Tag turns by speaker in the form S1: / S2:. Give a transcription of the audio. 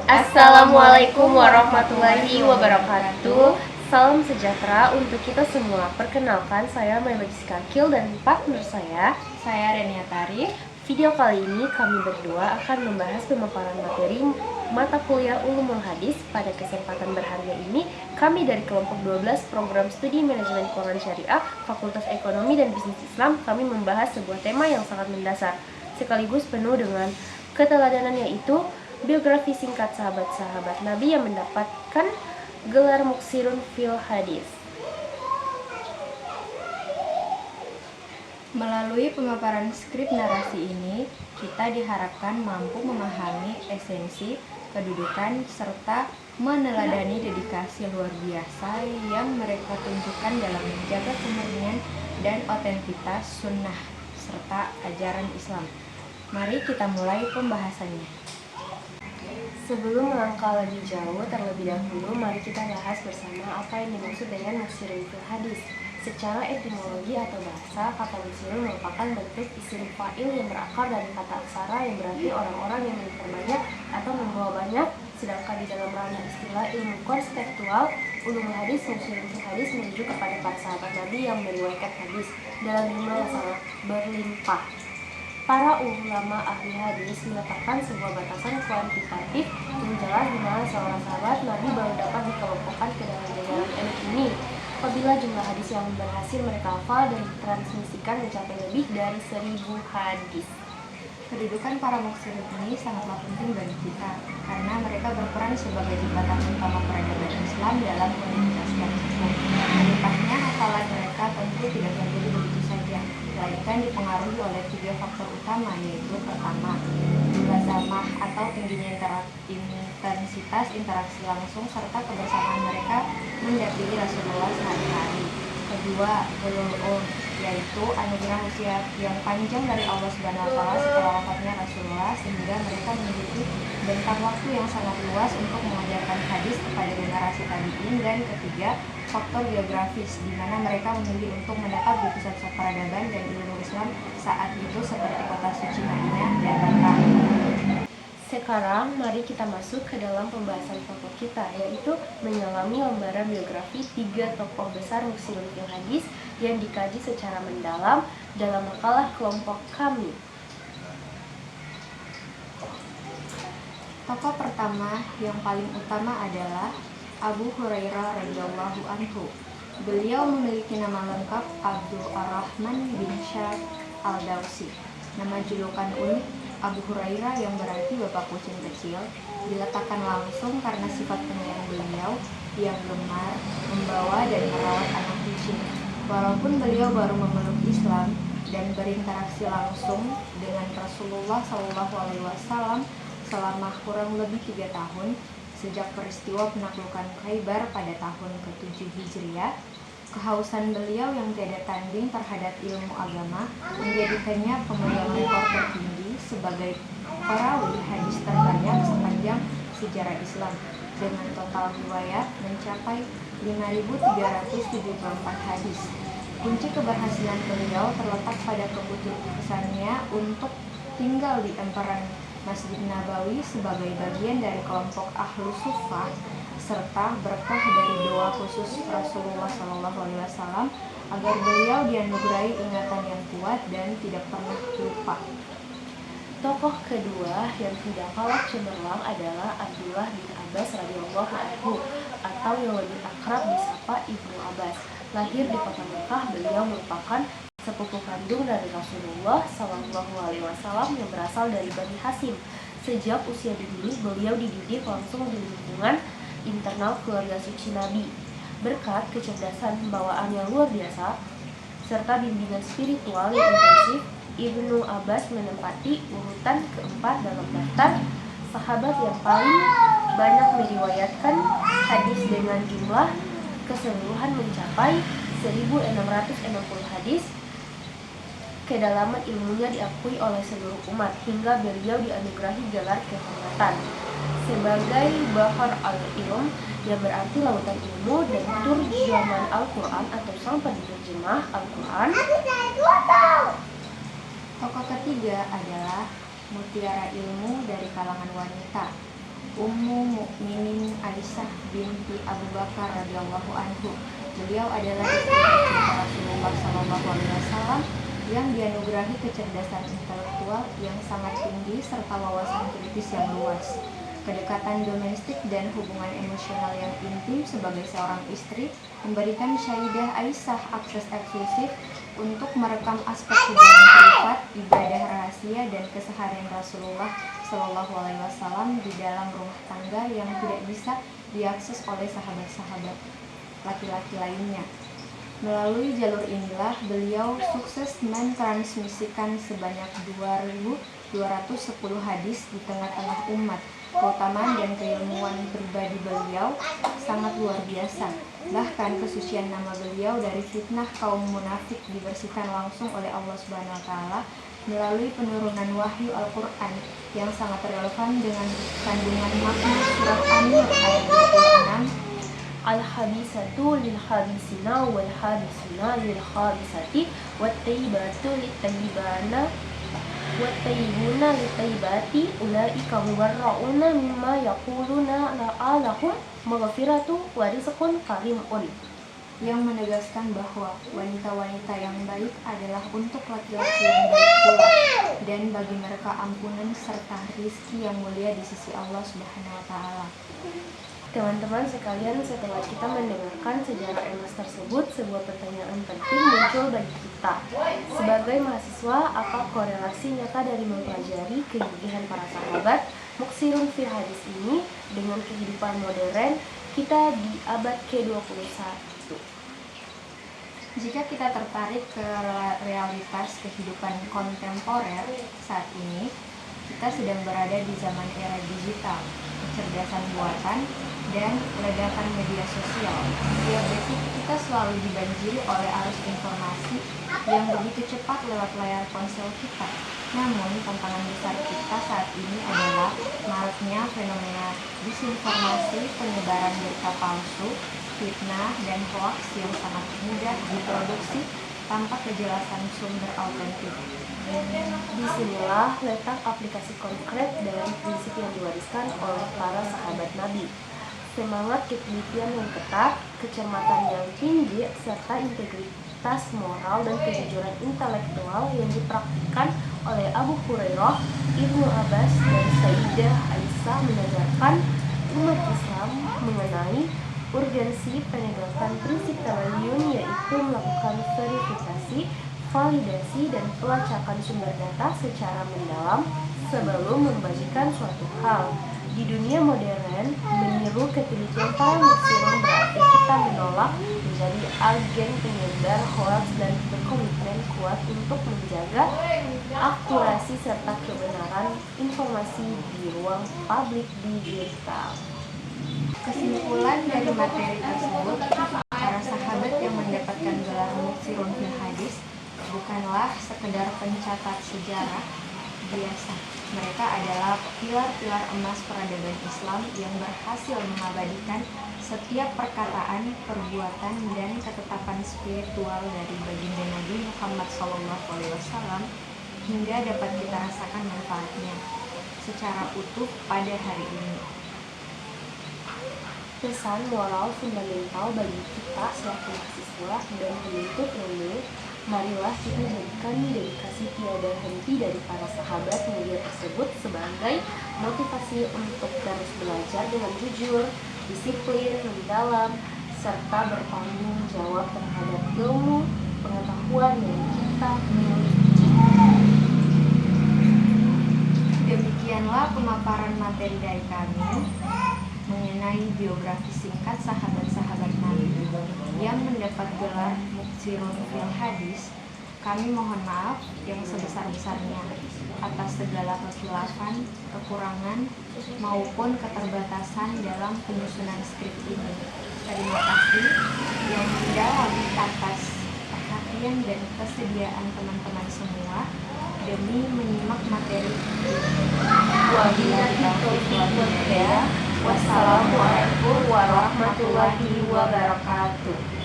S1: Assalamualaikum warahmatullahi wabarakatuh. Salam sejahtera untuk kita semua. Perkenalkan, saya Maila Kil dan partner saya
S2: Renia Tarif.
S1: Video kali ini kami berdua akan membahas pemaparan materi mata kuliah Ulumul Hadis. Pada kesempatan berharga ini, kami dari kelompok 12 Program Studi Manajemen Quran Syariah Fakultas Ekonomi dan Bisnis Islam, kami membahas sebuah tema yang sangat mendasar sekaligus penuh dengan keteladanan, yaitu biografi singkat sahabat-sahabat Nabi yang mendapatkan gelar Muksirun fil Hadis.
S2: Melalui pemaparan skrip narasi ini, kita diharapkan mampu memahami esensi, kedudukan, serta meneladani dedikasi luar biasa yang mereka tunjukkan dalam menjaga kemurnian dan otentitas sunnah serta ajaran Islam. Mari kita mulai pembahasannya.
S1: Sebelum melangkah lebih jauh, terlebih dahulu mari kita bahas bersama apa yang dimaksud dengan Muksirun fil Hadis. Secara etimologi atau bahasa, kata muksirun merupakan bentuk isim fa'il yang berakar dari kata aksara yang berarti orang-orang yang memperbanyak atau membawa banyak. Sedangkan di dalam ranah istilah ilmu konseptual, ulumul hadis, Muksirun fil Hadis merujuk kepada para sahabat Nabi yang meriwayatkan hadis dalam jumlah yang sangat berlimpah. Para ulama ahli hadis meletakkan sebuah batasan kuantitatif yang jelas di mana seorang sahabat Nabi baru dapat dikelompokkan ke dalam jajaran elit ini. Apabila jumlah hadis yang berhasil mereka hafal dan ditransmisikan mencapai lebih dari 1000 hadis.
S2: Kedudukan para muksirun ini sangatlah penting bagi kita, karena mereka berperan sebagai jembatan utama peradaban Islam dalam komunitas Islam. Melimpahnya hafalan mereka tentu tidak terjadi begitu saja, melainkan dipengaruhi oleh 3 faktor utama, yaitu pertama, mulazamah atau tingginya intensitas interaksi langsung serta kebersamaan mereka mendampingi Rasulullah sehari-hari. Kedua, yaitu anugerah usia yang panjang dari Allah Subhanahu wa Ta'ala setelah wafatnya Rasulullah, sehingga mereka memiliki bentang waktu yang sangat luas untuk mengajarkan hadis kepada generasi tabi'in. Dan ketiga, faktor geografis, di mana mereka memilih untuk menetap di pusat peradaban dan ilmu Islam saat itu seperti kota suci Madinah dan Mekah.
S1: Sekarang mari kita masuk ke dalam pembahasan pokok kita, yaitu menyelami lembaran biografi 3 tokoh besar Muksirun fil Hadis yang dikaji secara mendalam dalam makalah kelompok kami.
S2: Tokoh pertama yang paling utama adalah Abu Hurairah radhiyallahu anhu. Beliau memiliki nama lengkap Abdul Ar-Rahman bin Syakh Al-Dawsi. Nama julukan unik Abu Hurairah yang berarti bapak kucing kecil diletakkan langsung karena sifat penyayang beliau yang gemar membawa dan merawat anak kucing. Walaupun beliau baru memeluk Islam dan berinteraksi langsung dengan Rasulullah SAW selama kurang lebih 3 tahun sejak peristiwa penaklukan Khaybar pada tahun ke-7 Hijriah, kehausan beliau yang tiada tanding terhadap ilmu agama menjadikannya pemegang rekor tertinggi sebagai perawi hadis terbanyak sepanjang sejarah Islam, dengan total riwayat mencapai 5.374 hadis. Kunci keberhasilan beliau terletak pada keputusannya untuk tinggal di emperan Masjid Nabawi sebagai bagian dari kelompok Ahlu Suffah, serta berkah dari doa khusus Rasulullah SAW agar beliau dianugerahi ingatan yang kuat dan tidak pernah lupa.
S1: Tokoh kedua yang tidak kalah cemerlang adalah Abdullah bin Abbas radhiyallahu anhu, atau yang lebih akrab disapa Ibnu Abbas. Lahir di kota Mekah, beliau merupakan sepupu kandung dari Rasulullah SAW yang berasal dari Bani Hasim. Sejak usia dini, beliau dididik langsung di lingkungan internal keluarga suci Nabi. Berkat kecerdasan pembawaan yang luar biasa serta bimbingan spiritual yang intensif, Ibnu Abbas menempati urutan keempat dalam daftar sahabat yang paling banyak meriwayatkan hadis dengan jumlah keseluruhan mencapai 1660 hadis. Kedalaman ilmunya diakui oleh seluruh umat hingga beliau dianugerahi gelar kehormatan sebagai Bahar al-Ilm, yang berarti lautan ilmu, dan turjaman Al-Quran atau sang penerjemah Al-Quran.
S2: Tokoh ketiga adalah mutiara ilmu dari kalangan wanita. Ummu Mukminin Aisyah binti Abu Bakar radhiyallahu anhu. Beliau adalah istri tercinta Rasulullah SAW yang dianugerahi kecerdasan intelektual yang sangat tinggi serta wawasan kritis yang luas. Kedekatan domestik dan hubungan emosional yang intim sebagai seorang istri memberikan Sayyidah Aisyah akses eksklusif untuk merekam aspek hubungan privat, ibadah rahasia, dan keseharian Rasulullah SAW di dalam rumah tangga yang tidak bisa diakses oleh sahabat-sahabat laki-laki lainnya. Melalui jalur inilah beliau sukses mentransmisikan sebanyak 2.210 hadis di tengah-tengah umat. Keutamaan dan keilmuan pribadi beliau sangat luar biasa. Bahkan kesucian nama beliau dari fitnah kaum munafik dibersihkan langsung oleh Allah Subhanahu wa taala melalui penurunan wahyu Al-Qur'an yang sangat relevan dengan kandungan makna surat An-Nur ayat 26.
S1: Al-habisatu lil-habisina wal-habisuna lil-habisati wat-tayyibatu lit-tayyibana wat-tayyibuna lit-tayyibati ulaika mubarra'una mimma yaquluna la'alahum maghfiratu wa rizqun karimun,
S2: yang menegaskan bahwa wanita-wanita yang baik adalah untuk laki-laki yang baik pula, dan bagi mereka ampunan serta rizki yang mulia di sisi Allah Subhanahu wa taala.
S1: Teman-teman sekalian, setelah kita mendengarkan sejarah emas tersebut, sebuah pertanyaan penting muncul bagi kita. Sebagai mahasiswa, apa korelasi nyata dari mempelajari kegigihan para sahabat Muksirun fil Hadis ini dengan kehidupan modern kita di abad ke-21?
S2: Jika kita tertarik ke realitas kehidupan kontemporer saat ini, kita sedang berada di zaman era digital, kecerdasan buatan, dan ledakan media sosial. Setiap detik kita selalu dibanjiri oleh arus informasi yang begitu cepat lewat layar ponsel kita. Namun, tantangan besar kita saat ini adalah maraknya fenomena disinformasi, penyebaran berita palsu, fitnah, dan hoaks yang sangat mudah diproduksi tanpa kejelasan sumber autentik.
S1: Disinilah letak aplikasi konkret dari prinsip yang diwariskan oleh para sahabat Nabi. Semangat ketelitian yang ketat, kecermatan yang tinggi, serta integritas moral dan kejujuran intelektual yang dipraktikkan oleh Abu Hurairah, Ibnu Abbas, dan Sayyidah Aisyah mengajarkan umat Islam mengenai urgensi penegakan prinsip tabayun, yaitu melakukan verifikasi, validasi, dan pelacakan sumber data secara mendalam sebelum membagikan suatu hal. Di dunia modern, meniru ketelitian para muksirun berarti kita menolak menjadi agen penyebar hoaks dan berkomitmen kuat untuk menjaga akurasi serta kebenaran informasi di ruang publik digital.
S2: Kesimpulan dari materi tersebut, para sahabat yang mendapatkan gelar Muksirun fil Hadis bukanlah sekedar pencatat sejarah biasa. Mereka adalah pilar-pilar emas peradaban Islam yang berhasil mengabadikan setiap perkataan, perbuatan, dan ketetapan spiritual dari baginda Nabi Muhammad SAW hingga dapat kita rasakan manfaatnya secara utuh pada hari ini.
S1: Pesan moral fundamental bagi kita selaku mahasiswa dan penuntut ilmu, marilah kita jadikan dedikasi tiada henti dari para sahabat mulia tersebut sebagai motivasi untuk terus belajar dengan jujur, disiplin, mendalam, serta bertanggung jawab terhadap ilmu pengetahuan yang kita miliki.
S2: Demikianlah pemaparan materi dari kami mengenai biografi singkat sahabat-sahabat Nabi yang mendapat gelar Muksirun fil Hadis. Kami mohon maaf yang sebesar-besarnya atas segala kekhilafan, kekurangan, maupun keterbatasan dalam penyusunan skrip ini. Terima kasih yang mendalam atas perhatian dan kesediaan teman-teman semua demi menyimak materi ini. Wabillahi taufiq wal hidayah. Wassalamualaikum warahmatullahi wabarakatuh.